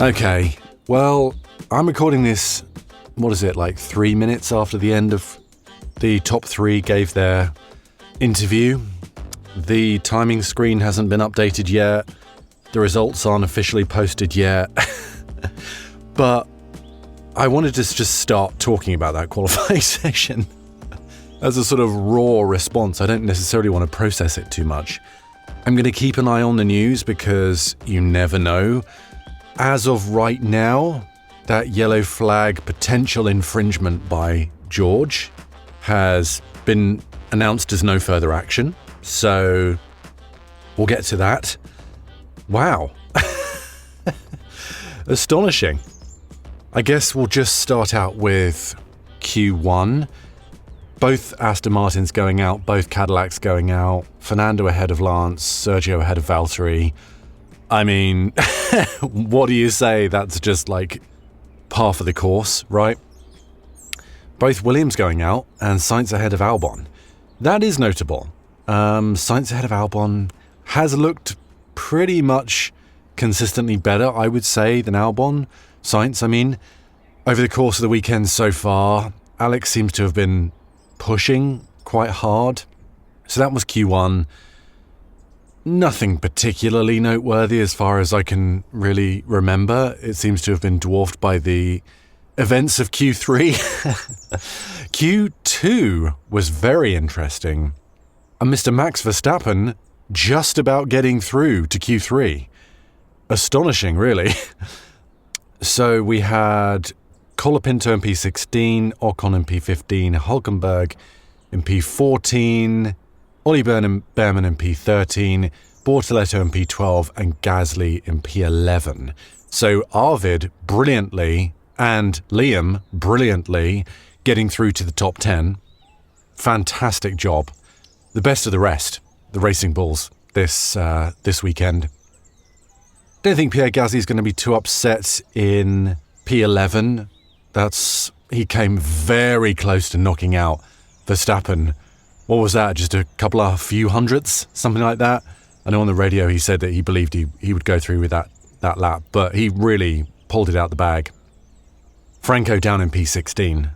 Okay, well, I'm recording this, 3 minutes after the end of the top three gave their interview. The timing screen hasn't been updated yet. The results aren't officially posted yet. But I wanted to just start talking about that qualifying session as a sort of raw response. I don't necessarily want to process it too much. I'm going to keep an eye on the news because you never know. As of right now, that yellow flag potential infringement by George has been announced as no further action. So we'll get to that. Wow. Astonishing. I guess we'll just start out with Q1. Both Aston Martins going out, both Cadillacs going out, Fernando ahead of Lance, Sergio ahead of Valtteri. I mean, what do you say? That's just like par for the course, right? Both Williams going out and Sainz ahead of Albon. That is notable. Sainz ahead of Albon has looked pretty much consistently better, I would say, than Albon. Sainz, I mean, over the course of the weekend so far, Alex seems to have been pushing quite hard. So that was Q1. Nothing particularly noteworthy as far as I can really remember. It seems to have been dwarfed by the events of Q3. Q2 was very interesting. And Mr. Max Verstappen just about getting through to Q3. Astonishing, really. So we had Colapinto in P16, Ocon in P15, Hulkenberg in P14, Ollie Behrman in P13, Bortoletto in P12, and Gasly in P11. So Arvid brilliantly and Liam brilliantly getting through to the top 10. Fantastic job. The best of the rest, the Racing Bulls, this weekend. Don't think Pierre Gasly is going to be too upset in P11. He came very close to knocking out Verstappen. What was that? Just a few hundredths, something like that. I know on the radio he said that he believed he would go through with that lap, but he really pulled it out the bag. Franco down in P16.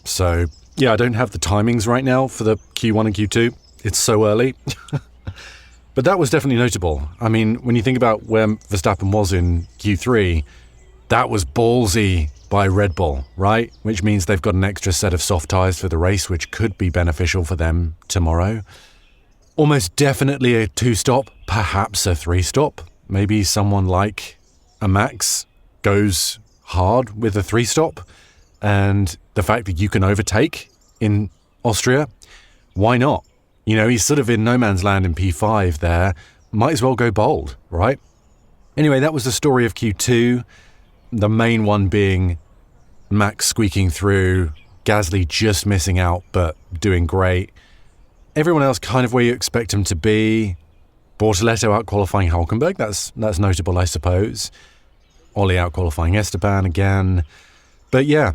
So yeah, I don't have the timings right now for the Q1 and Q2. It's so early. But that was definitely notable. I mean, when you think about where Verstappen was in Q3, that was ballsy by Red Bull, right? Which means they've got an extra set of soft tyres for the race, which could be beneficial for them tomorrow. Almost definitely a 2-stop, perhaps a 3-stop. Maybe someone like a Max goes hard with a 3-stop. And the fact that you can overtake in Austria, why not? You know, he's sort of in no man's land in P5 there. Might as well go bold, right? Anyway, that was the story of Q2. The main one being Max squeaking through, Gasly just missing out, but doing great. Everyone else kind of where you expect him to be. Bortoletto out-qualifying Hulkenberg, that's notable, I suppose. Ollie out-qualifying Esteban again. But yeah,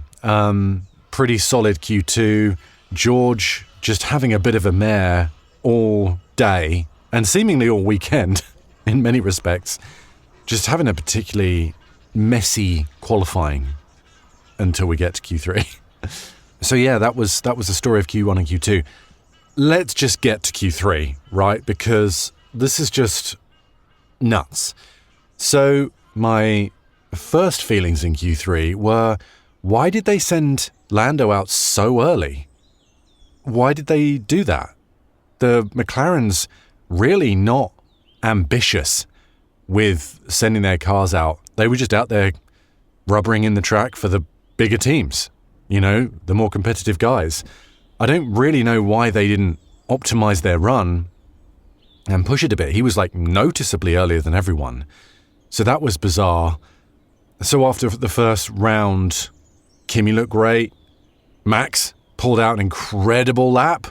pretty solid Q2. George just having a bit of a mare all day, and seemingly all weekend, in many respects. Just having a particularly messy qualifying until we get to Q3. So yeah, that was the story of Q1 and Q2. Let's just get to Q3, right? Because this is just nuts. So my first feelings in Q3 were, why did they send Lando out so early? Why did they do that? The McLaren's really not ambitious with sending their cars out. They were just out there rubbering in the track for the bigger teams, you know, the more competitive guys. I don't really know why they didn't optimize their run and push it a bit. He was like noticeably earlier than everyone. So that was bizarre. So after the first round, Kimi looked great. Max pulled out an incredible lap.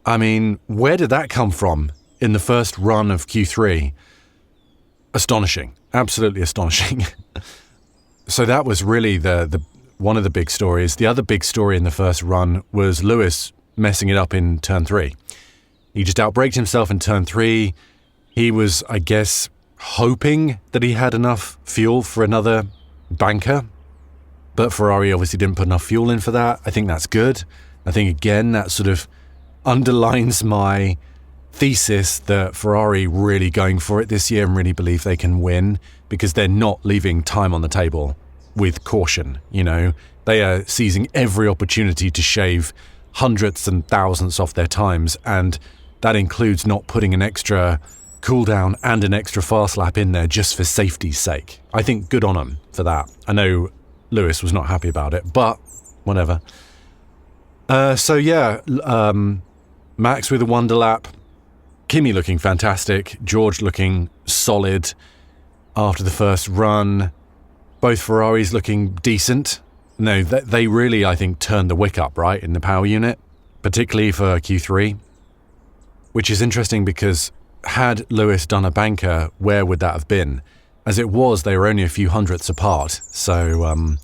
I mean, where did that come from in the first run of Q3? Astonishing. Absolutely astonishing. So that was really the one of the big stories. The other big story in the first run was Lewis messing it up in turn 3. He just outbraked himself in turn 3. He was, I guess, hoping that he had enough fuel for another banker, but Ferrari obviously didn't put enough fuel in for that. I think that's good. I think, again, that sort of underlines my thesis that Ferrari really going for it this year and really believe they can win, because they're not leaving time on the table with caution. They are seizing every opportunity to shave hundredths and thousandths off their times, and that includes not putting an extra cooldown and an extra fast lap in there just for safety's sake. I think good on them for that. I know Lewis was not happy about it, but whatever. Max with a wonder lap, Kimi looking fantastic, George looking solid after the first run, both Ferraris looking decent. No, they really, I think, turned the wick up, right, in the power unit, particularly for Q3, which is interesting because had Lewis done a banker, where would that have been? As it was, they were only a few hundredths apart. So,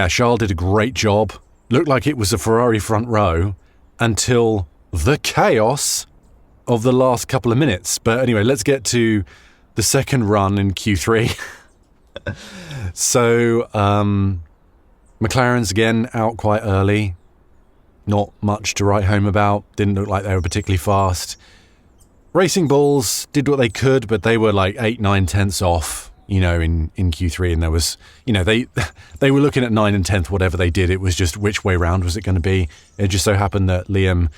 Charles did a great job. Looked like it was a Ferrari front row until the chaos of the last couple of minutes. But anyway, let's get to the second run in Q3. So, McLaren's again out quite early. Not much to write home about. Didn't look like they were particularly fast. Racing Bulls did what they could, but they were like 8, 9 tenths off, in Q3. And there was, they were looking at 9 and 10th, whatever they did. It was just which way round was it going to be. It just so happened that Liam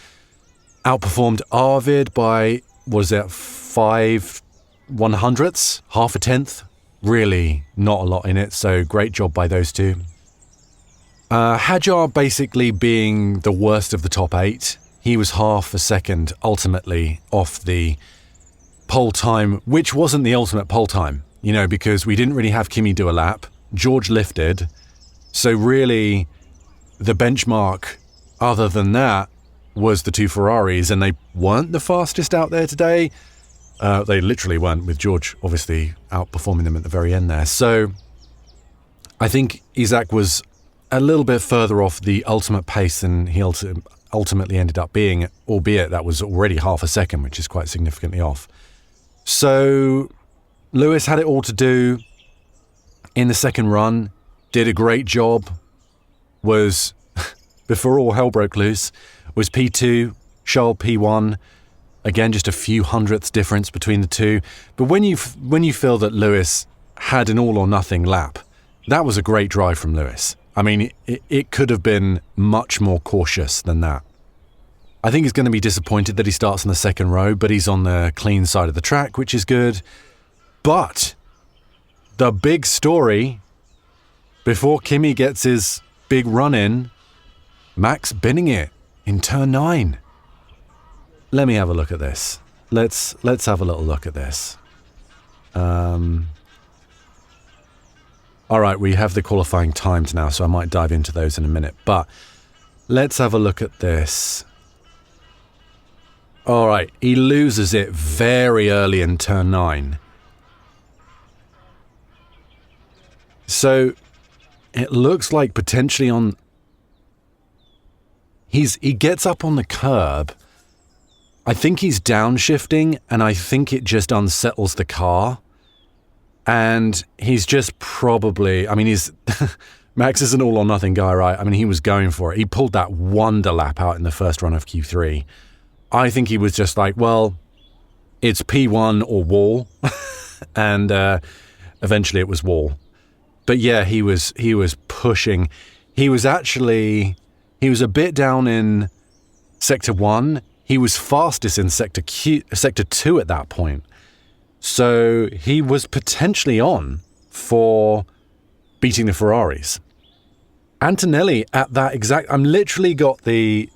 outperformed Arvid by, 5 100ths, half a tenth. Really not a lot in it. So great job by those two. Hadjar basically being the worst of the top 8. He was half a second ultimately off the pole time, which wasn't the ultimate pole time, because we didn't really have Kimi do a lap. George lifted. So really the benchmark other than that was the two Ferraris, and they weren't the fastest out there today. They literally weren't, with George obviously outperforming them at the very end there. So I think Isaac was a little bit further off the ultimate pace than he ultimately ended up being, albeit that was already half a second, which is quite significantly off. So Lewis had it all to do in the second run, did a great job, was, before all hell broke loose, was P2, Charles P1. Again, just a few hundredths difference between the two. But when you feel that Lewis had an all or nothing lap, that was a great drive from Lewis. I mean, it could have been much more cautious than that. I think he's going to be disappointed that he starts in the second row, but he's on the clean side of the track, which is good. But the big story, before Kimi gets his big run in, Max binning it in turn 9. Let me have a look at this. Let's have a little look at this. All right, we have the qualifying times now, so I might dive into those in a minute. But let's have a look at this. All right, he loses it very early in turn 9. So it looks like potentially on... He gets up on the curb. I think he's downshifting, and I think it just unsettles the car. And he's just probably, Max is an all or nothing guy, right? I mean, he was going for it. He pulled that wonder lap out in the first run of Q3. I think he was just like, well, it's P1 or wall. And eventually it was wall. But yeah, he was pushing. He was a bit down in Sector 1. He was fastest in Sector 2 at that point. So he was potentially on for beating the Ferraris. Antonelli at that exact... I'm literally got the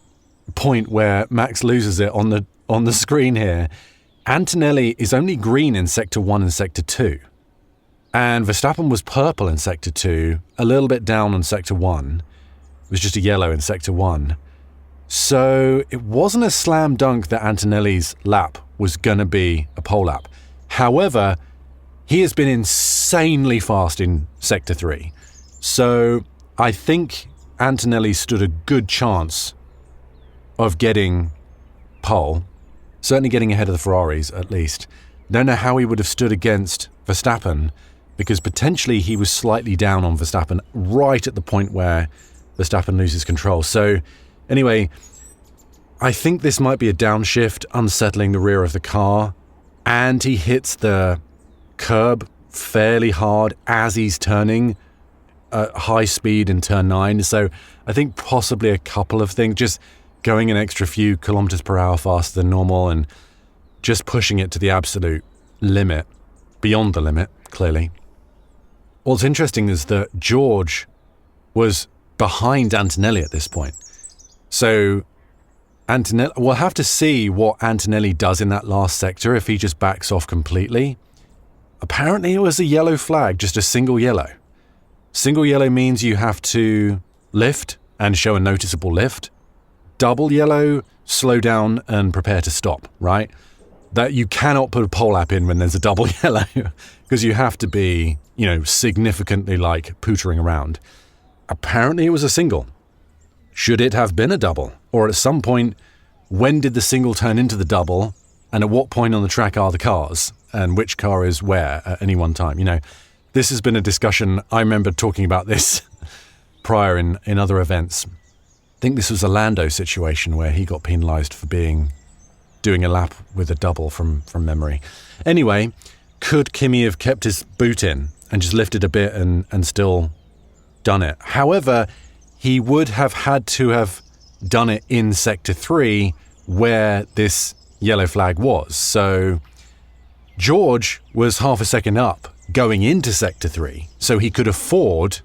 point where Max loses it on the screen here. Antonelli is only green in Sector 1 and Sector 2. And Verstappen was purple in Sector 2, a little bit down on Sector 1. It was just a yellow in Sector 1. So it wasn't a slam dunk that Antonelli's lap was going to be a pole lap. However, he has been insanely fast in Sector 3. So I think Antonelli stood a good chance of getting pole, certainly getting ahead of the Ferraris at least. Don't know how he would have stood against Verstappen, because potentially he was slightly down on Verstappen right at the point where Verstappen loses control. So anyway, I think this might be a downshift, unsettling the rear of the car, and he hits the curb fairly hard as he's turning at high speed in turn 9. So I think possibly a couple of things, just going an extra few kilometers per hour faster than normal and just pushing it to the absolute limit, beyond the limit, clearly. What's interesting is that George was behind Antonelli at this point. So Antonelli, we'll have to see what Antonelli does in that last sector, if he just backs off completely. Apparently it was a yellow flag, just a single yellow. Single yellow means you have to lift and show a noticeable lift. Double yellow, slow down and prepare to stop, right? That you cannot put a pole lap in when there's a double yellow, because you have to be, significantly pootering around. Apparently it was a single. Should it have been a double? Or at some point, when did the single turn into the double? And at what point on the track are the cars? And which car is where at any one time? This has been a discussion. I remember talking about this prior in other events. I think this was a Lando situation where he got penalised for doing a lap with a double from memory. Anyway, could Kimi have kept his boot in and just lifted a bit and still done it? However, he would have had to have done it in Sector 3 where this yellow flag was. So George was half a second up going into Sector 3, so he could afford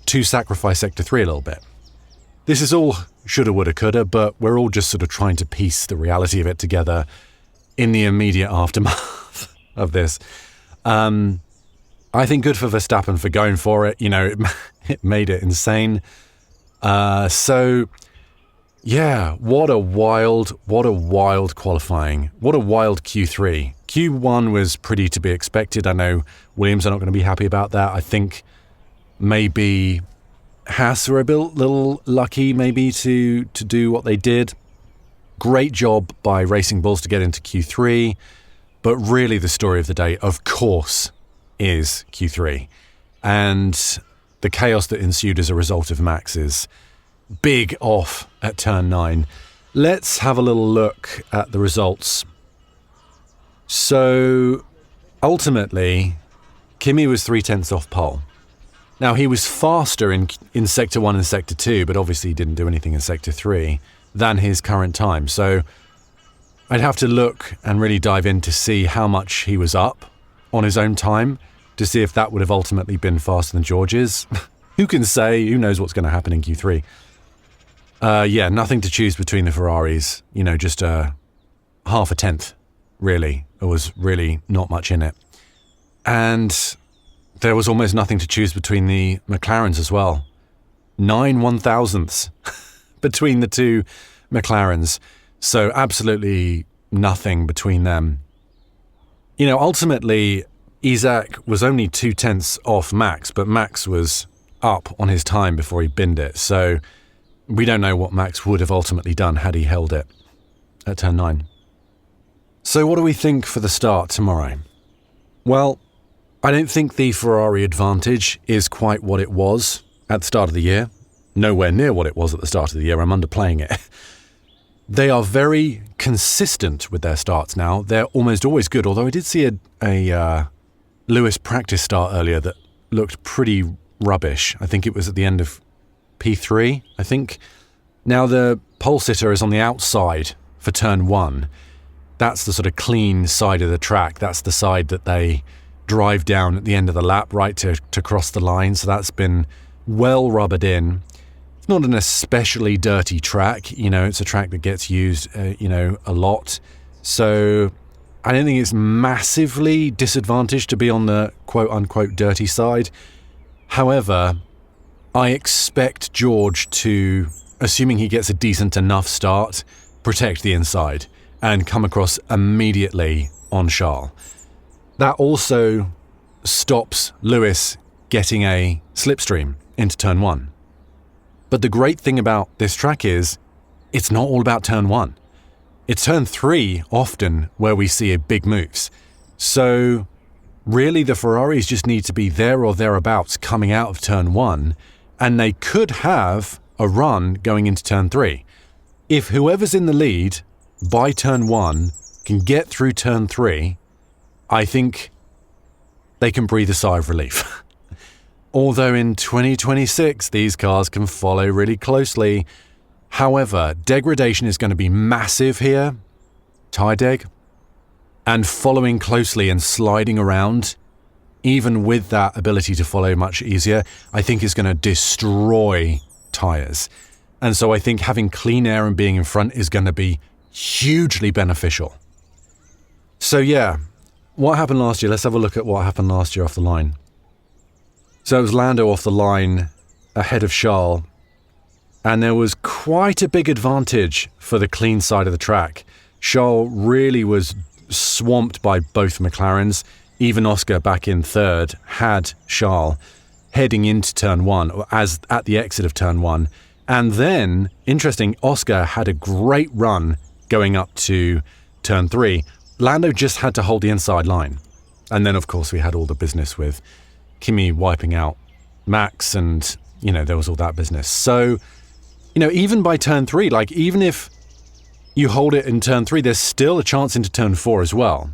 to sacrifice Sector 3 a little bit. This is all shoulda, woulda, coulda, but we're all just sort of trying to piece the reality of it together in the immediate aftermath of this. I think good for Verstappen for going for it. It made it insane. So, yeah, what a wild qualifying. What a wild Q3. Q1 was pretty to be expected. I know Williams are not going to be happy about that. I think maybe Haas were a little lucky maybe to do what they did. Great job by Racing Bulls to get into Q3. But really the story of the day, of course, is Q3. And the chaos that ensued as a result of Max's big off at turn 9. Let's have a little look at the results. So, ultimately, Kimi was 0.3 off pole. Now, he was faster in Sector 1 and Sector 2, but obviously he didn't do anything in Sector 3 than his current time. So, I'd have to look and really dive in to see how much he was up on his own time, to see if that would have ultimately been faster than George's. Who can say? Who knows what's going to happen in Q3? Nothing to choose between the Ferraris. Just half a tenth, really. There was really not much in it. And there was almost nothing to choose between the McLarens as well. 9 1,000ths between the two McLarens. So absolutely nothing between them. Ultimately, Isaac was only 0.2 off Max, but Max was up on his time before he binned it. So we don't know what Max would have ultimately done had he held it at turn 9. So what do we think for the start tomorrow? Well, I don't think the Ferrari advantage is quite what it was at the start of the year. Nowhere near what it was at the start of the year. I'm underplaying it. They are very consistent with their starts now. They're almost always good, although I did see a Lewis practice start earlier that looked pretty rubbish. I think it was at the end of P3, I think. Now, the pole sitter is on the outside for turn 1. That's the sort of clean side of the track. That's the side that they drive down at the end of the lap, right, to cross the line. So that's been well rubbered in. It's not an especially dirty track. It's a track that gets used, a lot. So I don't think it's massively disadvantaged to be on the quote-unquote dirty side. However, I expect George to, assuming he gets a decent enough start, protect the inside and come across immediately on Charles. That also stops Lewis getting a slipstream into turn 1. But the great thing about this track is it's not all about turn 1. It's turn 3 often where we see big moves. So really the Ferraris just need to be there or thereabouts coming out of turn 1, and they could have a run going into turn 3. If whoever's in the lead by turn 1 can get through turn 3, I think they can breathe a sigh of relief. Although in 2026, these cars can follow really closely. However, degradation is going to be massive here, tyre deg, and following closely and sliding around, even with that ability to follow much easier, I think is going to destroy tyres. And so I think having clean air and being in front is going to be hugely beneficial. So yeah, what happened last year? Let's have a look at what happened last year off the line. So it was Lando off the line ahead of Charles, and there was quite a big advantage for the clean side of the track. Charles really was swamped by both McLarens. Even Oscar back in third had Charles heading into turn 1, or as at the exit of turn 1. And then, interesting, Oscar had a great run going up to turn 3. Lando just had to hold the inside line. And then, of course, we had all the business with Kimi wiping out Max, and, there was all that business. So, even by turn 3, even if you hold it in turn 3, there's still a chance into turn 4 as well.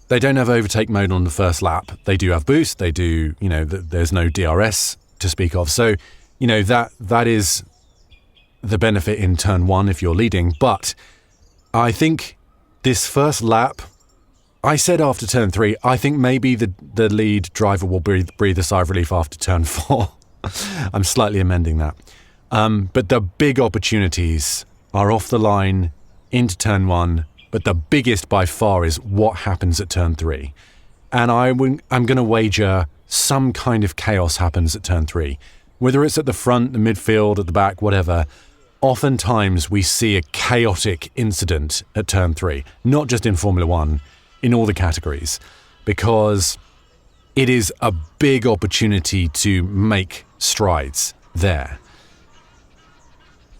They don't have overtake mode on the first lap. They do have boost. They do, there's no DRS to speak of. So, that is the benefit in turn 1 if you're leading. But I think this first lap, I said after turn 3, I think maybe the lead driver will breathe a sigh of relief after turn 4. I'm slightly amending that. But the big opportunities are off the line into turn 1, but the biggest by far is what happens at turn 3. And I'm going to wager some kind of chaos happens at turn 3. Whether it's at the front, the midfield, at the back, whatever, oftentimes we see a chaotic incident at turn 3, not just in Formula 1, in all the categories, because it is a big opportunity to make strides there.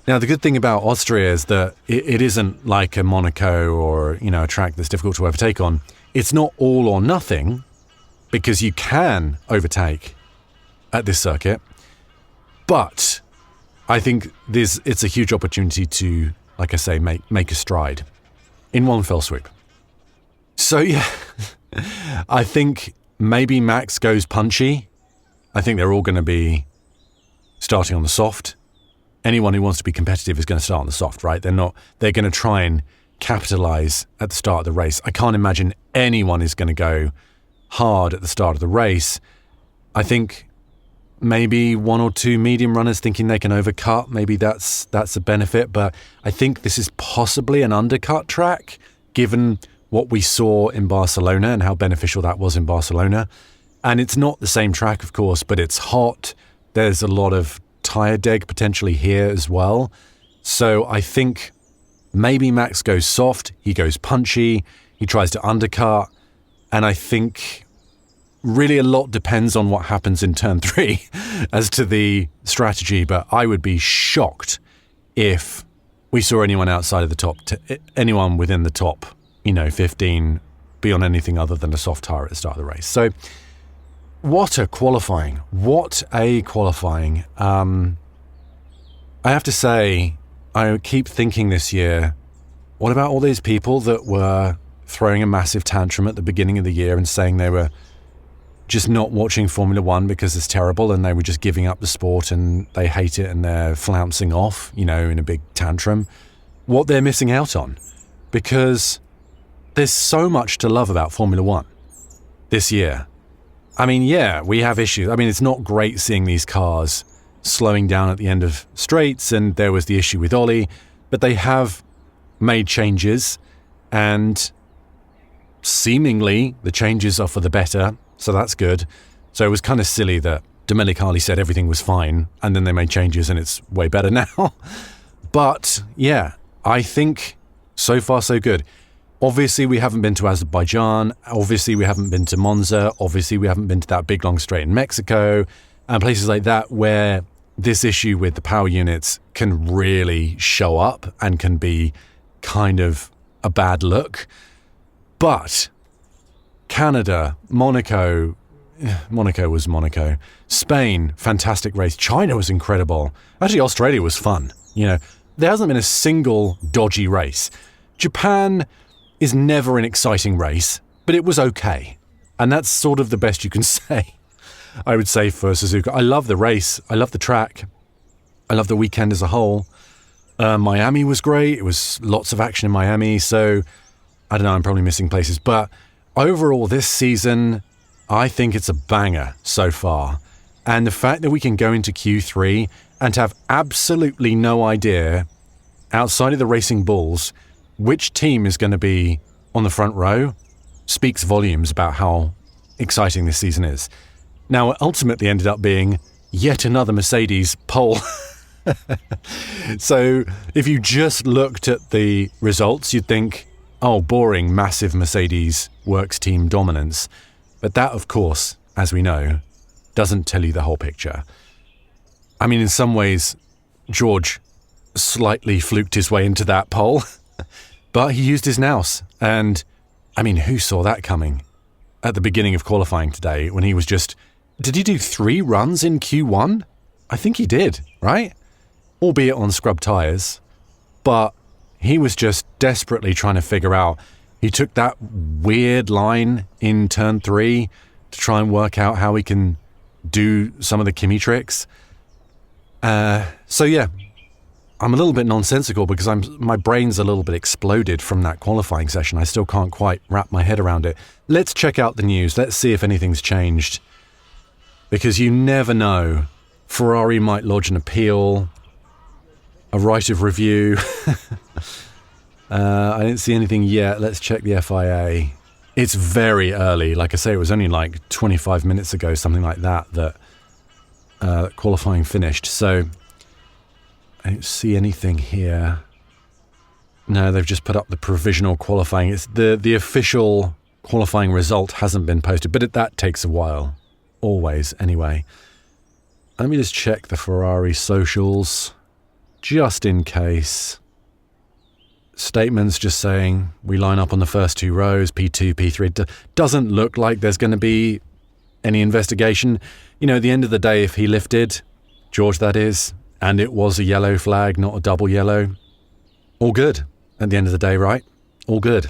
Now, the good thing about Austria is that it isn't like a Monaco or, a track that's difficult to overtake on. It's not all or nothing, because you can overtake at this circuit. But I think it's a huge opportunity to, like I say, make a stride in one fell swoop. So, yeah, I think maybe Max goes punchy. I think they're all going to be starting on the soft. Anyone who wants to be competitive is going to start on the soft, right? They're going to try and capitalize at the start of the race. I can't imagine anyone is going to go hard at the start of the race. I think maybe one or two medium runners thinking they can overcut. Maybe that's a benefit, but I think this is possibly an undercut track, given what we saw in Barcelona and how beneficial that was in Barcelona. And it's not the same track, of course, but it's hot. There's a lot of tyre deg potentially here as well. So I think maybe Max goes soft, he goes punchy, he tries to undercut, and I think really a lot depends on what happens in turn 3 as to the strategy, but I would be shocked if we saw anyone outside of the top, anyone within the top, 15 be on anything other than a soft tyre at the start of the race. So what a qualifying. I have to say, I keep thinking this year, what about all these people that were throwing a massive tantrum at the beginning of the year and saying they were just not watching Formula 1 because it's terrible and they were just giving up the sport and they hate it and they're flouncing off, in a big tantrum? What they're missing out on. Because there's so much to love about Formula 1 this year. I mean, yeah, we have issues. I mean, it's not great seeing these cars slowing down at the end of straights, and there was the issue with Ollie, but they have made changes, and seemingly the changes are for the better, so that's good. So it was kind of silly that Domenicali said everything was fine, and then they made changes and it's way better now. But yeah, I think so far so good. Obviously, we haven't been to Azerbaijan. Obviously, we haven't been to Monza. Obviously, we haven't been to that big long straight in Mexico and places like that where this issue with the power units can really show up and can be kind of a bad look. But Canada, Monaco was Monaco. Spain, fantastic race. China was incredible. Actually, Australia was fun. There hasn't been a single dodgy race. Japan is never an exciting race, but it was okay. And that's sort of the best you can say, I would say, for Suzuka. I love the race. I love the track. I love the weekend as a whole. Miami was great. It was lots of action in Miami. So, I don't know, I'm probably missing places. But overall, this season, I think it's a banger so far. And the fact that we can go into Q3 and have absolutely no idea, outside of the Racing Bulls, which team is going to be on the front row speaks volumes about how exciting this season is. Now, it ultimately ended up being yet another Mercedes pole. So if you just looked at the results, you'd think, oh, boring, massive Mercedes works team dominance. But that, of course, as we know, doesn't tell you the whole picture. I mean, in some ways, George slightly fluked his way into that pole, but he used his nous. And, I mean, who saw that coming at the beginning of qualifying today when he was just... Did he do 3 runs in Q1? I think he did, right? Albeit on scrub tyres. But he was just desperately trying to figure out... He took that weird line in turn 3 to try and work out how he can do some of the Kimi tricks. So yeah, I'm a little bit nonsensical because my brain's a little bit exploded from that qualifying session. I still can't quite wrap my head around it. Let's check out the news. Let's see if anything's changed. Because you never know. Ferrari might lodge an appeal, a right of review. I didn't see anything yet. Let's check the FIA. It's very early. Like I say, it was only like 25 minutes ago, something like that qualifying finished. So I don't see anything here. No, they've just put up the provisional qualifying. It's the official qualifying result hasn't been posted, but that takes a while. Always, anyway. Let me just check the Ferrari socials, just in case. Statements just saying we line up on the first 2 rows, P2, P3. Doesn't look like there's going to be any investigation. At the end of the day, if he lifted, George that is, and it was a yellow flag, not a double yellow, all good at the end of the day, right? All good.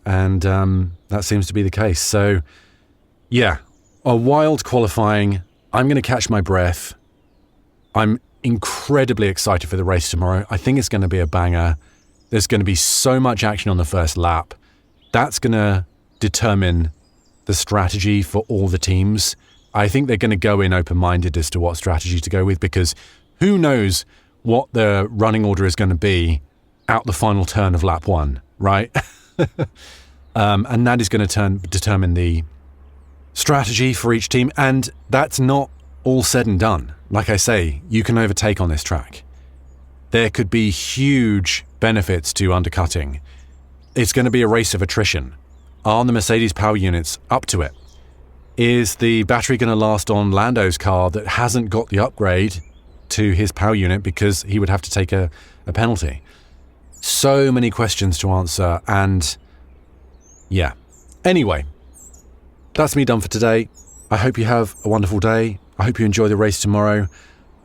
And that seems to be the case. So, yeah, a wild qualifying. I'm going to catch my breath. I'm incredibly excited for the race tomorrow. I think it's going to be a banger. There's going to be so much action on the first lap. That's going to determine the strategy for all the teams. I think they're going to go in open-minded as to what strategy to go with, because who knows what the running order is going to be out the final turn of lap 1, right? And that is going to determine the strategy for each team. And that's not all said and done. Like I say, you can overtake on this track. There could be huge benefits to undercutting. It's going to be a race of attrition. Are the Mercedes power units up to it? Is the battery going to last on Lando's car that hasn't got the upgrade to his power unit because he would have to take a penalty? So many questions to answer, and yeah. Anyway, that's me done for today. I hope you have a wonderful day. I hope you enjoy the race tomorrow.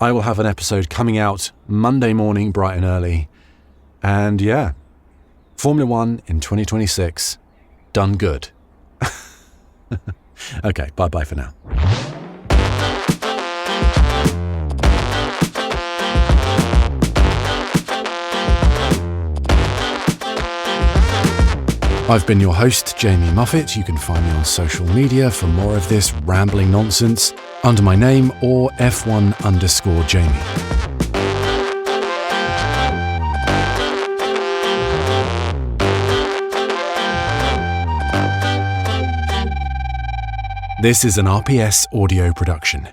I will have an episode coming out Monday morning, bright and early. And yeah, Formula 1 in 2026, done good. Okay, bye-bye for now. I've been your host, Jamie Muffett. You can find me on social media for more of this rambling nonsense under my name or F1_Jamie. This is an RPS audio production.